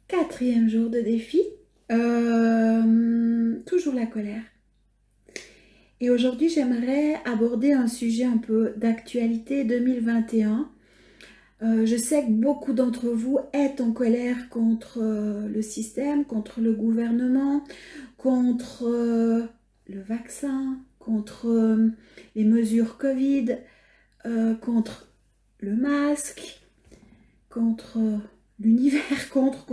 Quatrième jour de défi. Toujours la colère. Et aujourd'hui, j'aimerais aborder un sujet un peu d'actualité 2021. Je sais que beaucoup d'entre vous êtes en colère contre le système, contre le gouvernement, contre le vaccin, contre les mesures Covid, contre le masque, contre l'univers, contre.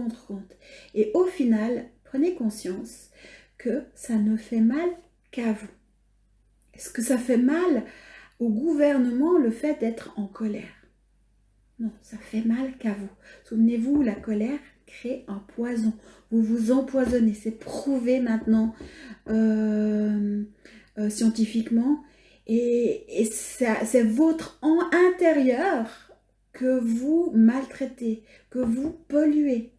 Et au final, prenez conscience que ça ne fait mal qu'à vous. Est-ce que ça fait mal au gouvernement le fait d'être en colère? Non, ça fait mal qu'à vous. Souvenez-vous, la colère crée un poison. Vous vous empoisonnez. C'est prouvé maintenant scientifiquement. Et c'est votre intérieur que vous maltraitez, que vous polluez.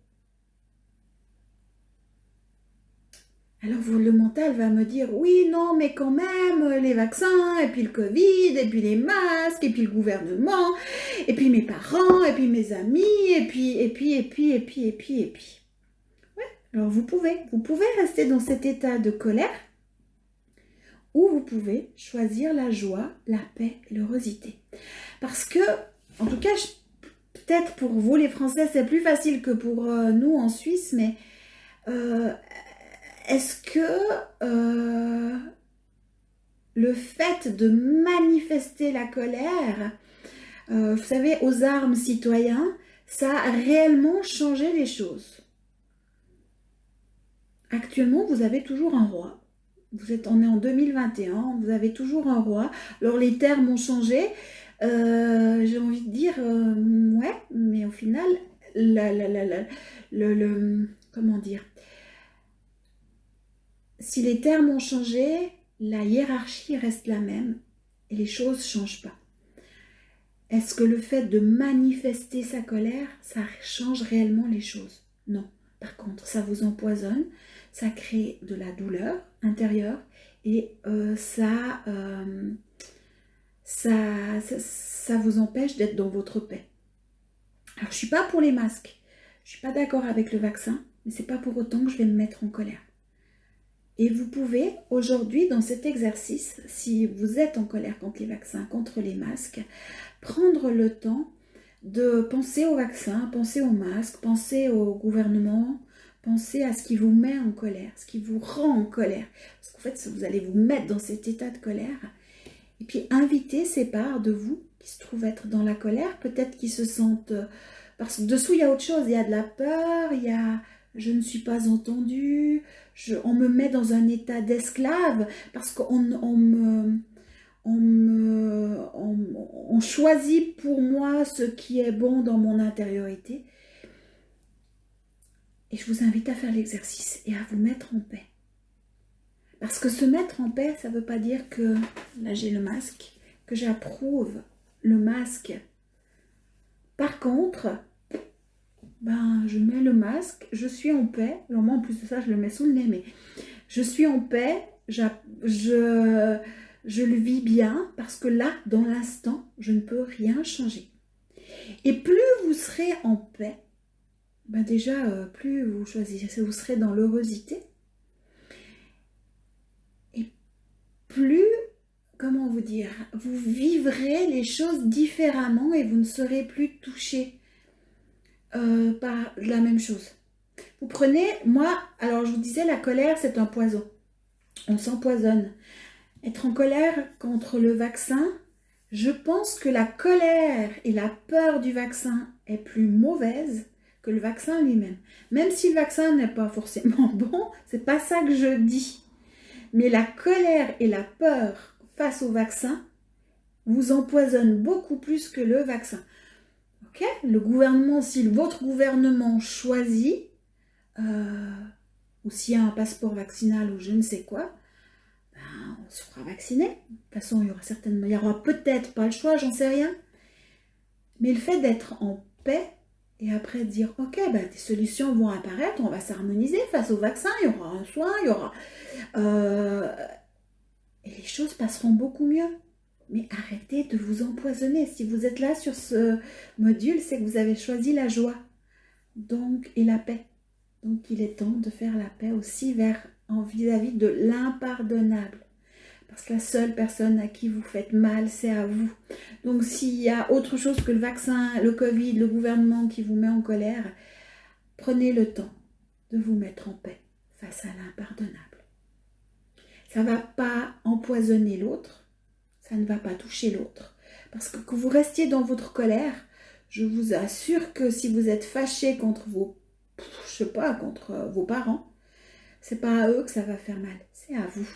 Alors le mental va me dire, oui, non, mais quand même, les vaccins, et puis le Covid, et puis les masques, et puis le gouvernement, et puis mes parents, et puis mes amis, et puis. Ouais, alors vous pouvez rester dans cet état de colère, ou vous pouvez choisir la joie, la paix, l'heurosité. Parce que, en tout cas, peut-être pour vous les Français, c'est plus facile que pour nous en Suisse, mais est-ce que le fait de manifester la colère, vous savez, aux armes citoyens, ça a réellement changé les choses? Actuellement, vous avez toujours un roi. On est en 2021, vous avez toujours un roi. Alors les termes ont changé. J'ai envie de dire, ouais, mais au final, comment dire? Si les termes ont changé, la hiérarchie reste la même et les choses ne changent pas. Est-ce que le fait de manifester sa colère, ça change réellement les choses? Non. Par contre, ça vous empoisonne, ça crée de la douleur intérieure et ça vous empêche d'être dans votre paix. Alors, je ne suis pas pour les masques, je ne suis pas d'accord avec le vaccin, mais ce n'est pas pour autant que je vais me mettre en colère. Et vous pouvez aujourd'hui, dans cet exercice, si vous êtes en colère contre les vaccins, contre les masques, prendre le temps de penser au vaccin, penser aux masques, penser au gouvernement, penser à ce qui vous met en colère, ce qui vous rend en colère. Parce qu'en fait, vous allez vous mettre dans cet état de colère. Et puis inviter ces parts de vous qui se trouvent être dans la colère, peut-être qui se sentent... Parce que dessous, il y a autre chose, il y a de la peur, il y a... Je ne suis pas entendue, on me met dans un état d'esclave parce qu'on choisit pour moi ce qui est bon dans mon intériorité. Et je vous invite à faire l'exercice et à vous mettre en paix. Parce que se mettre en paix, ça ne veut pas dire que, là j'ai le masque, que j'approuve le masque. Par contre, je mets le masque, je suis en paix. Alors moi, en plus de ça, je le mets sous le nez, mais je suis en paix, je le vis bien, parce que là, dans l'instant, je ne peux rien changer. Et plus vous serez en paix, déjà, plus vous choisissez, vous serez dans l'heurosité. Et plus, comment vous dire, vous vivrez les choses différemment et vous ne serez plus touché par la même chose. Vous prenez, moi, alors je vous disais, la colère, c'est un poison. On s'empoisonne. Être en colère contre le vaccin, je pense que la colère et la peur du vaccin est plus mauvaise que le vaccin lui-même. Même si le vaccin n'est pas forcément bon, c'est pas ça que je dis. Mais la colère et la peur face au vaccin vous empoisonnent beaucoup plus que le vaccin. Ok? Le gouvernement, si votre gouvernement choisit, ou s'il y a un passeport vaccinal ou je ne sais quoi, on se fera vacciner. De toute façon, il y aura peut-être pas le choix, j'en sais rien. Mais le fait d'être en paix et après de dire, ok, des solutions vont apparaître, on va s'harmoniser face au vaccin, il y aura un soin, il y aura... et les choses passeront beaucoup mieux. Mais arrêtez de vous empoisonner. Si vous êtes là sur ce module, c'est que vous avez choisi la joie. Donc, et la paix. Donc il est temps de faire la paix aussi vis-à-vis de l'impardonnable. Parce que la seule personne à qui vous faites mal, c'est à vous. Donc s'il y a autre chose que le vaccin, le Covid, le gouvernement qui vous met en colère, prenez le temps de vous mettre en paix face à l'impardonnable. Ça ne va pas empoisonner l'autre, ça ne va pas toucher l'autre. Parce que vous restiez dans votre colère, je vous assure que si vous êtes fâché contre contre vos parents, c'est pas à eux que ça va faire mal, c'est à vous.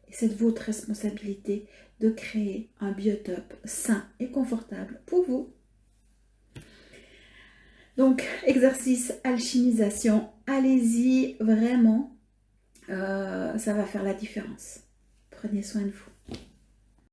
Et c'est de votre responsabilité de créer un biotope sain et confortable pour vous. Donc, exercice alchimisation, allez-y vraiment, ça va faire la différence. Prenez soin de vous.